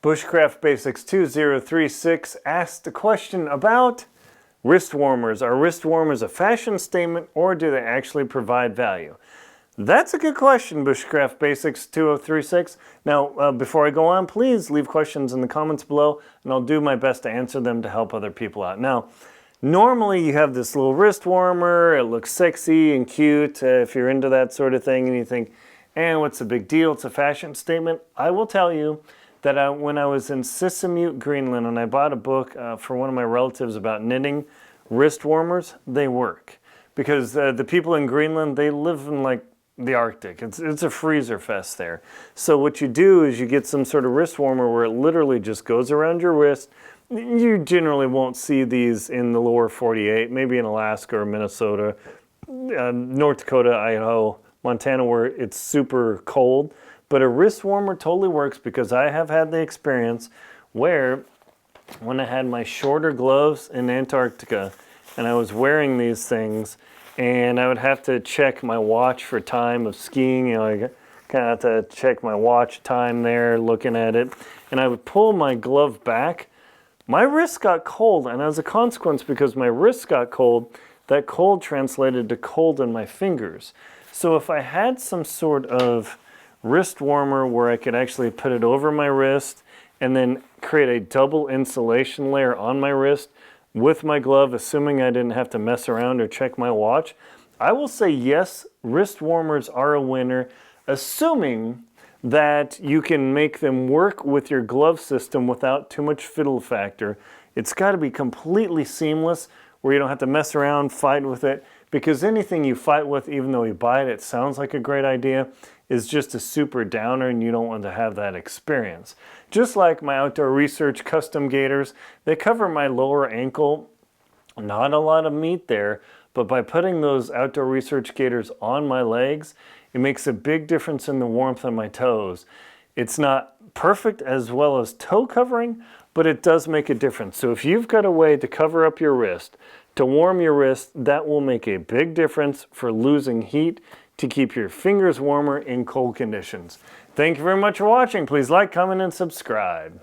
Bushcraft Basics 2036 asked a question about wrist warmers. Are wrist warmers a fashion statement or do they actually provide value? That's a good question, Bushcraft Basics 2036. Now, before I go on, please leave questions in the comments below and I'll do my best to answer them to help other people out. Now, normally you have this little wrist warmer, it looks sexy and cute if you're into that sort of thing and you think, what's the big deal? It's a fashion statement. I will tell you that when I was in Sissamute, Greenland, and I bought a book for one of my relatives about knitting wrist warmers, they work. Because the people in Greenland, they live in like the Arctic. It's a freezer fest there. So what you do is you get some sort of wrist warmer where it literally just goes around your wrist. You generally won't see these in the lower 48, maybe in Alaska or Minnesota, North Dakota, Idaho, Montana, where it's super cold. But a wrist warmer totally works because I have had the experience where when I had my shorter gloves in Antarctica and I was wearing these things and I would have to check my watch for time of skiing, I kind of have to check my watch time there, looking at it, and I would pull my glove back, my wrists got cold, and as a consequence, because my wrists got cold, that cold translated to cold in my fingers. So if I had some sort of wrist warmer where I could actually put it over my wrist and then create a double insulation layer on my wrist with my glove, assuming I didn't have to mess around or check my watch, I will say yes, wrist warmers are a winner, assuming that you can make them work with your glove system without too much fiddle factor. It's got to be completely seamless where you don't have to mess around, fight with it, because anything you fight with, even though you buy it, it sounds like a great idea, is just a super downer and you don't want to have that experience. Just like my Outdoor Research custom gaiters, they cover my lower ankle, not a lot of meat there, but by putting those Outdoor Research gaiters on my legs, it makes a big difference in the warmth of my toes. It's not perfect as well as toe covering, but it does make a difference. So if you've got a way to cover up your wrist, to warm your wrist, that will make a big difference for losing heat to keep your fingers warmer in cold conditions. Thank you very much for watching. Please like, comment, and subscribe.